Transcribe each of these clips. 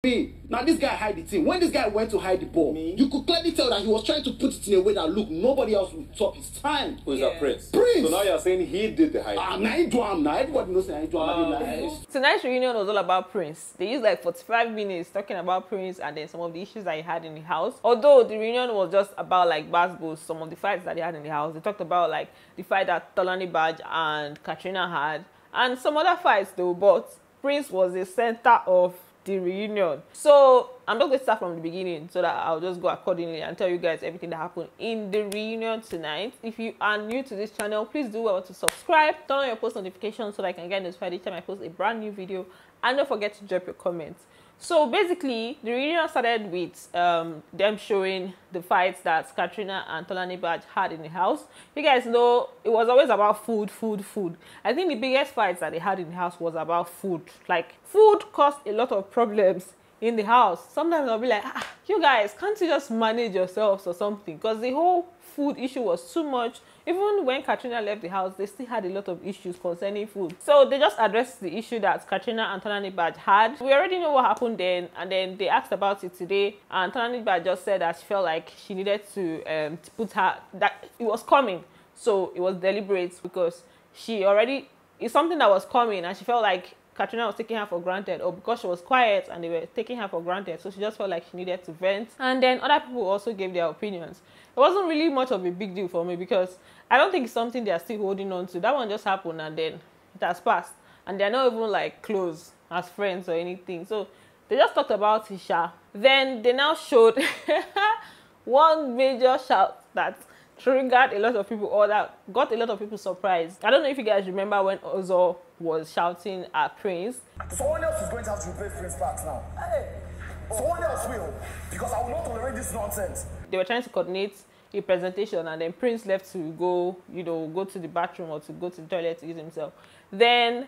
Now this guy hide the thing. When this guy went to hide the ball, you could clearly tell that he was trying to put it in a way that look, nobody else would stop his time. Who is that, Prince? Prince. So now you're saying he did the hiding. Now he do him. Now everybody knows that he do him. Tonight's reunion was all about Prince. They used like 45 minutes talking about Prince and then some of the issues that he had in the house. Although the reunion was just about like basketball, some of the fights that he had in the house. They talked about like the fight that Bbnaija and Katrina had and some other fights though, but Prince was the center of the reunion. So I'm not going to start from the beginning so that I'll just go accordingly and tell you guys everything that happened in the reunion tonight. If you are new to this channel, please do well to subscribe, turn on your post notifications so that I can get notified each time I post a brand new video, and don't forget to drop your comments. So basically, the reunion started with them showing the fights that Katrina and Bbnaija had in the house. You guys know it was always about food. I think the biggest fights that they had in the house was about food. Like, food caused a lot of problems in the house. Sometimes I'll be like, you guys, can't you just manage yourselves or something? Because the whole food issue was too much. Even when Katrina left the house, they still had a lot of issues concerning food. So they just addressed the issue that Katrina and Bbnaija had. We already know what happened then, and then they asked about it today, and Bbnaija just said that she felt like she needed to put her, that it was coming. So it was deliberate because she already, it's something that was coming, and she felt like Katrina was taking her for granted, or because she was quiet and they were taking her for granted, so she just felt like she needed to vent. And then other people also gave their opinions. It wasn't really much of a big deal for me because I don't think it's something they are still holding on to. That one just happened and then it has passed, and they're not even like close as friends or anything. So they just talked about Isha. Then they now showed one major shout that triggered a lot of people, or that got a lot of people surprised. I don't know if you guys remember when Ozo was shouting at Prince. Someone else is going to have to replace Prince Parks now. Hey, someone else will, because I will not tolerate this nonsense. They were trying to coordinate a presentation, and then Prince left to go, you know, go to the bathroom or to go to the toilet to use himself. Then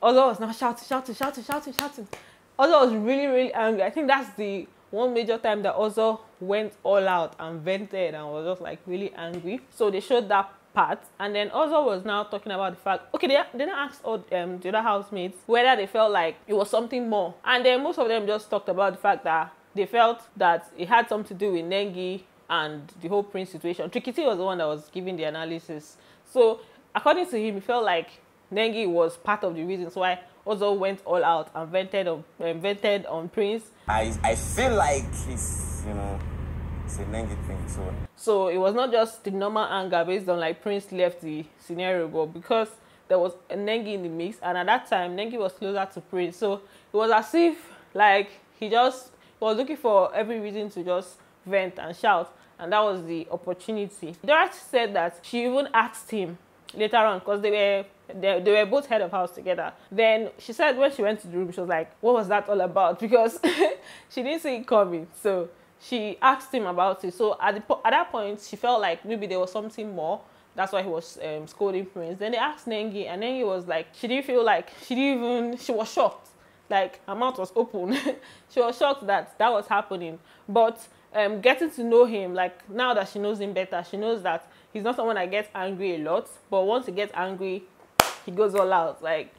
Ozo was now shouting. Ozo was really angry. I think that's the one major time that Ozo went all out and vented and was just like really angry. So they showed that part, and then Ozo was now talking about the fact, okay, they now asked all, the other housemates whether they felt like it was something more, and then most of them just talked about the fact that they felt that it had something to do with Nengi and the whole Prince situation. Trikytee was the one that was giving the analysis. So according to him, he felt like Nengi was part of the reasons why Ozo went all out and vented on Prince. I feel like it's, you know, it's a Nengi thing. So it was not just the normal anger based on like Prince left the scenario, but because there was a Nengi in the mix, and at that time Nengi was closer to Prince. So it was as if like he was looking for every reason to just vent and shout, and that was the opportunity. Dorothy said that she even asked him later on, because they were both head of house together. Then she said when she went to the room, she was like, what was that all about? Because she didn't see it coming. So she asked him about it. So at that point, she felt like maybe there was something more. That's why he was scolding Prince. Then they asked Nengi, and Nengi was like, she didn't feel like, she was shocked. Like, her mouth was open. She was shocked that that was happening. But getting to know him, like now that she knows him better, she knows that he's not someone that gets angry a lot, but once he gets angry, he goes all out. Like,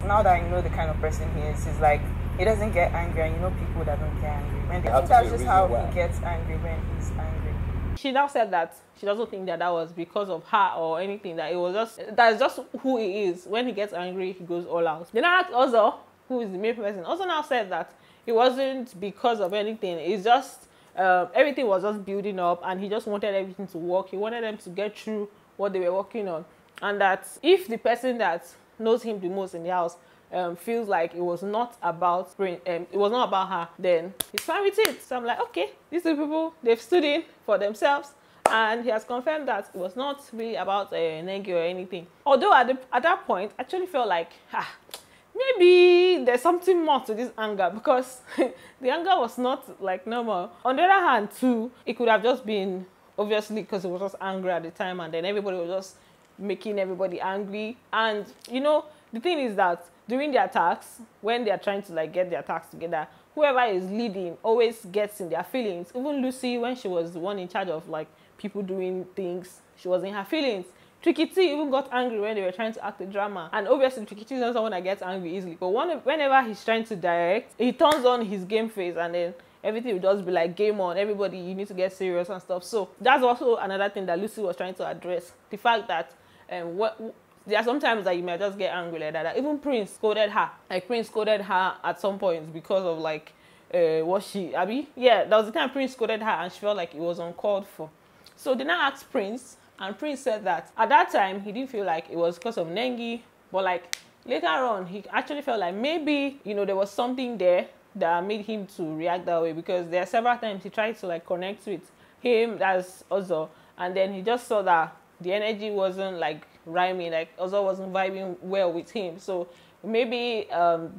now that you know the kind of person he is, he's like, he doesn't get angry, and you know people that don't get angry. I think that's just how he gets angry when he's angry. She now said that she doesn't think that was because of her or anything, that it was just, that's just who he is. When he gets angry, he goes all out. Then I asked Ozo, who is the main person, also now said that it wasn't because of anything. It's just everything was just building up, and he just wanted everything to work. He wanted them to get through what they were working on, and that if the person that knows him the most in the house feels like it was not about her, then he's fine with it. So I'm like, okay, these two people, they've stood in for themselves, and he has confirmed that it was not really about Nengi or anything. Although at that point, I actually felt like, maybe there's something more to this anger, because the anger was not like normal. On the other hand too, it could have just been obviously because it was just angry at the time, and then everybody was just making everybody angry. And you know, the thing is that during the attacks, when they are trying to like get the attacks together, whoever is leading always gets in their feelings. Even Lucy, when she was the one in charge of like people doing things, she was in her feelings. Trikytee even got angry when they were trying to act the drama. And obviously, Trikytee is not someone that gets angry easily. But whenever he's trying to direct, he turns on his game face and then everything will just be like, game on, everybody, you need to get serious and stuff. So that's also another thing that Lucy was trying to address. The fact that there are sometimes that you might just get angry like that. Even Prince scolded her. Like, Prince scolded her at some point because of like, there was the time Prince scolded her and she felt like it was uncalled for. So they now asked Prince, and Prince said that at that time he didn't feel like it was because of Nengi, but like later on he actually felt like maybe, you know, there was something there that made him to react that way, because there are several times he tried to like connect with him, that's Ozo, and then he just saw that the energy wasn't like rhyming, like Ozo wasn't vibing well with him. So maybe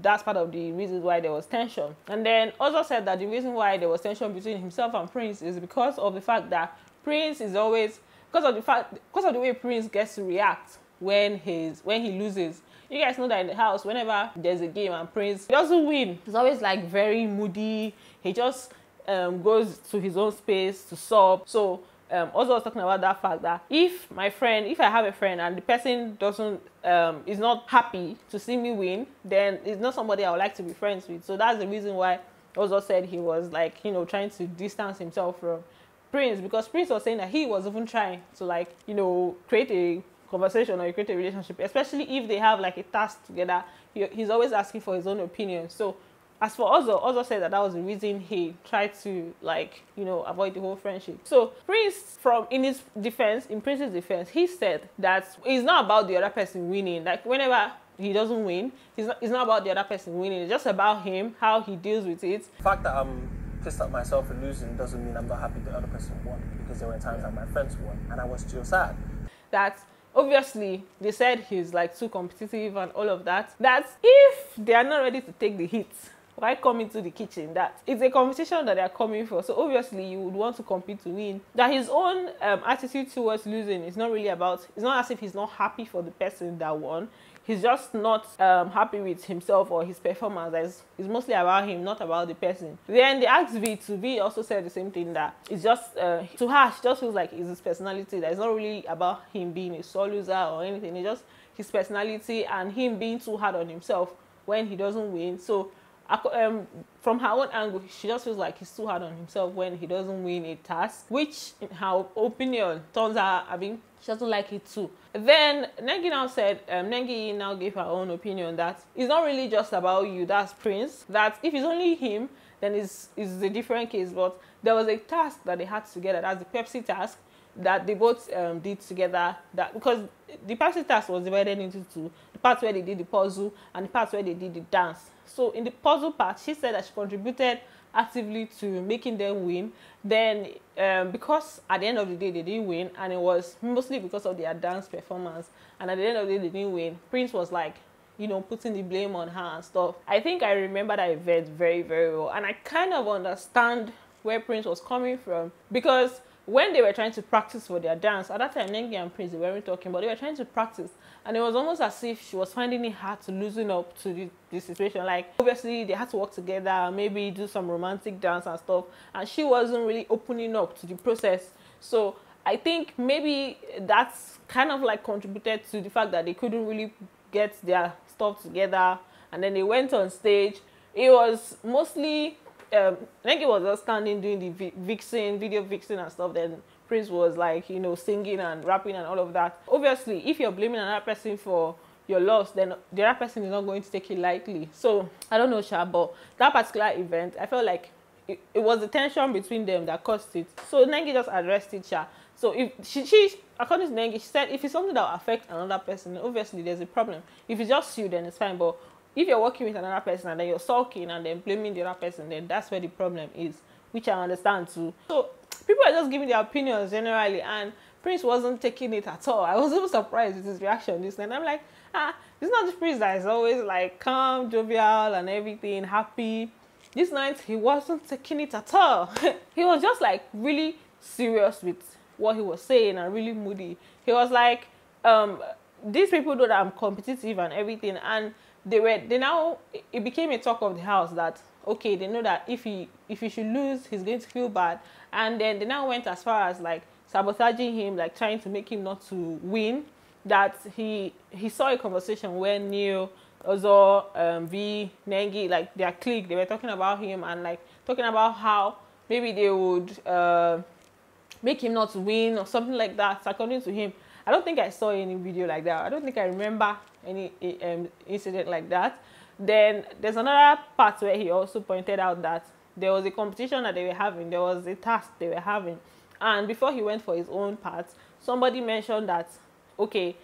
that's part of the reasons why there was tension. And then Ozo said that the reason why there was tension between himself and Prince is because of the fact that Prince is always, because of the way Prince gets to react when he loses. You guys know that in the house, whenever there's a game and Prince doesn't win, he's always like very moody. He just goes to his own space to sob. So also was talking about that fact that if I have a friend and the person is not happy to see me win, then it's not somebody I would like to be friends with. So that's the reason why Ozo said he was like, you know, trying to distance himself from Prince, because Prince was saying that he was even trying to like, you know, create a conversation or create a relationship, especially if they have like a task together. He's always asking for his own opinion. So as for Ozo said that was the reason he tried to like, you know, avoid the whole friendship. So Prince, in Prince's defense, he said that it's not about the other person winning. Like whenever he doesn't win, it's not about the other person winning. It's just about him, how he deals with it. The fact that I'm pissed at myself for losing doesn't mean I'm not happy the other person won, because there were times that my friends won and I was still sad. That obviously they said he's like too competitive and all of that. That if they are not ready to take the hit, why come into the kitchen? That it's a competition that they are coming for. So obviously you would want to compete to win. That his own attitude towards losing is not really about, it's not as if he's not happy for the person that won. He's just not happy with himself or his performance. It's mostly about him, not about the person. Then they asked V to V also said the same thing, that it's just, to her, she just feels like it's his personality. That it's not really about him being a sore loser or anything. It's just his personality and him being too hard on himself when he doesn't win. So from her own angle, she just feels like he's too hard on himself when he doesn't win a task, which in her opinion turns out, she doesn't like it too. Then Nengi now said, Nengi now gave her own opinion that it's not really just about you, that's Prince. That if it's only him, then it's a different case. But there was a task that they had together, that's the Pepsi task, that they both did together. That because the Pepsi task was divided into two: the part where they did the puzzle and the part where they did the dance. So in the puzzle part, she said that she contributed actively to making them win. Then because at the end of the day they didn't win, and it was mostly because of their dance performance, and at the end of the day they didn't win, Prince was like, you know, putting the blame on her and stuff. I think I remember that event very, very well, and I kind of understand where Prince was coming from, because when they were trying to practice for their dance, at that time Nengi and Prince, they weren't talking, but they were trying to practice, and it was almost as if she was finding it hard to loosen up to the situation. Like obviously they had to work together, maybe do some romantic dance and stuff, and she wasn't really opening up to the process. So I think maybe that's kind of like contributed to the fact that they couldn't really get their stuff together, and then they went on stage. It was mostly Nengi was just standing doing the video vixen and stuff. Then Prince was like, you know, singing and rapping and all of that. Obviously, if you're blaming another person for your loss, then the other person is not going to take it lightly. So I don't know, Sha, but that particular event, I felt like it was the tension between them that caused it. So Nengi just addressed it, Sha. So if she according to Nengi, she said if it's something that will affect another person, then obviously there's a problem. If it's just you, then it's fine. But if you're working with another person and then you're sulking and then blaming the other person, then that's where the problem is, which I understand too. So people are just giving their opinions generally, and Prince wasn't taking it at all. I was even surprised with his reaction this night. I'm like, this is not the Prince that is always like calm, jovial and everything, happy. This night he wasn't taking it at all. He was just like really serious with what he was saying and really moody. He was like, these people know that I'm competitive and everything, and it became a talk of the house that, okay, they know that if he should lose, he's going to feel bad. And then they now went as far as like sabotaging him, like trying to make him not to win. that he saw a conversation where Neil, Ozo, Bbnaija, like their clique, they were talking about him and like talking about how maybe they would make him not win or something like that. So according to him, I don't think I saw any video like that. I don't think I remember any incident like that. Then there's another part where he also pointed out that there was a competition that they were having. There was a task they were having. And before he went for his own part, somebody mentioned that, okay,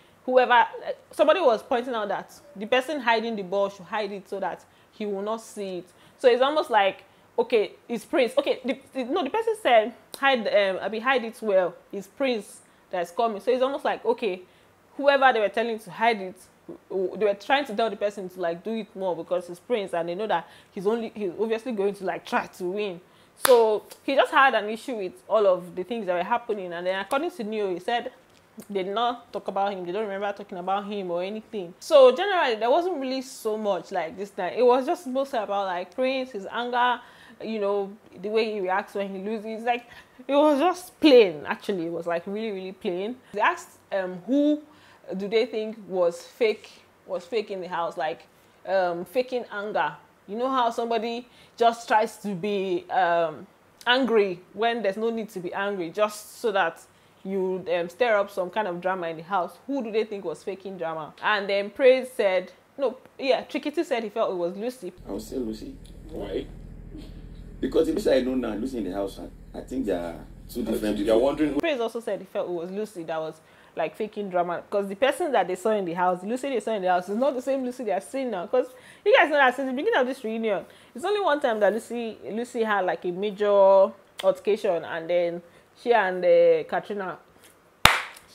somebody was pointing out that the person hiding the ball should hide it so that he will not see it. So it's almost like, okay, it's Prince. Okay, the person said, hide it well. It's Prince that's coming. So it's almost like, okay, whoever they were telling to hide it, they were trying to tell the person to like do it more because it's Prince and they know that he's obviously going to like try to win. So he just had an issue with all of the things that were happening. And then according to Neo, he said they did not talk about him. They don't remember talking about him or anything. So generally, there wasn't really so much like this time. It was just mostly about like Prince, his anger, you know, the way he reacts when he loses. Like, it was just plain, actually. It was like really, really plain. They asked who do they think was fake in the house, like faking anger. You know how somebody just tries to be angry when there's no need to be angry, just so that you stir up some kind of drama in the house. Who do they think was faking drama? And then Praise said, no, yeah, Trikytee said he felt it was Lucy. I would say Lucy. Why? Because the person I know now, Lucy in the house, I think they are two different people. You're wondering who... Praise also said he felt it was Lucy that was like faking drama, because the person that they saw in the house, Lucy they saw in the house, is not the same Lucy they are seeing now. Because you guys know that since the beginning of this reunion, it's only one time that Lucy had like a major altercation, and then she and Katrina,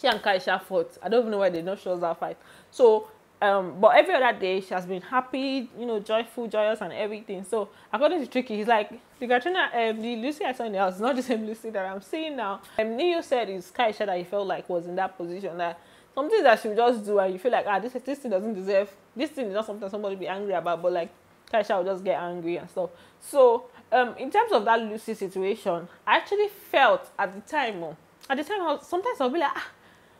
she and Kaisha fought. I don't even know why they don't show us that fight. So but every other day she has been happy, you know, joyful, joyous and everything. So according to Tricky, he's like, the Katrina, the Lucy I saw in the house is not the same Lucy that I'm seeing now. Neo said it's Kaisha that he felt like was in that position, that something that she would just do and you feel like, this thing doesn't deserve, this thing is not something somebody be angry about, but like Kaisha would just get angry and stuff. So in terms of that Lucy situation, I actually felt at the time sometimes I'll be like,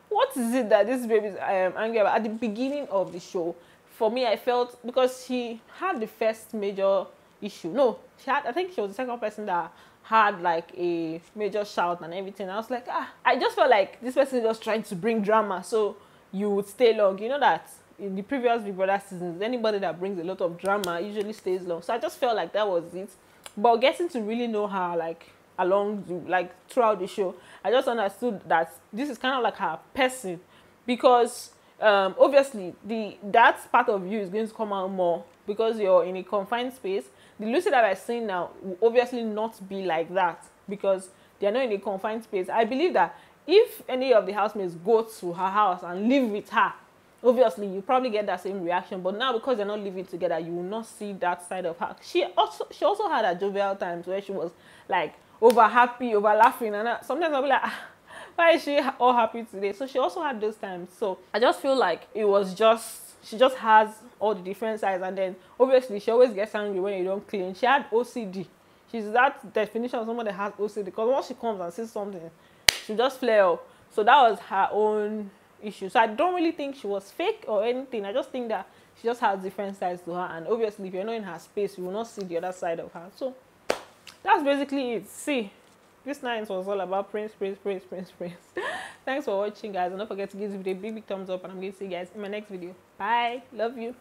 what is it that this baby is angry about? At the beginning of the show, for me, I felt, because she had the first major issue. No, I think she was the second person that had like a major shout and everything. I was like, I just felt like this person is just trying to bring drama so you would stay long. You know that in the previous Big Brother seasons, anybody that brings a lot of drama usually stays long. So I just felt like that was it. But getting to really know her, like, throughout the show, I just understood that this is kind of like her person, because obviously that part of you is going to come out more because you're in a confined space. The Lucy that we're seeing now will obviously not be like that because they're not in a confined space. I believe that if any of the housemates go to her house and live with her, obviously you probably get that same reaction. But now, because they're not living together, you will not see that side of her. She also had her jovial times where she was like over happy, over laughing, and sometimes I'll be like, why is she all happy today? So she also had those times. So I just feel like it was just, she just has all the different sides. And then obviously she always gets angry when you don't clean. She had OCD. She's that definition of someone that has OCD, because once she comes and sees something, she just flare up. So that was her own issue. So I don't really think she was fake or anything. I just think that she just has different sides to her. And obviously if you're not in her space, you will not see the other side of her. So that's basically it. See, this night was all about Prince. Thanks for watching, guys, and don't forget to give this video a big thumbs up, and I'm going to see you guys in my next video. Bye, love you.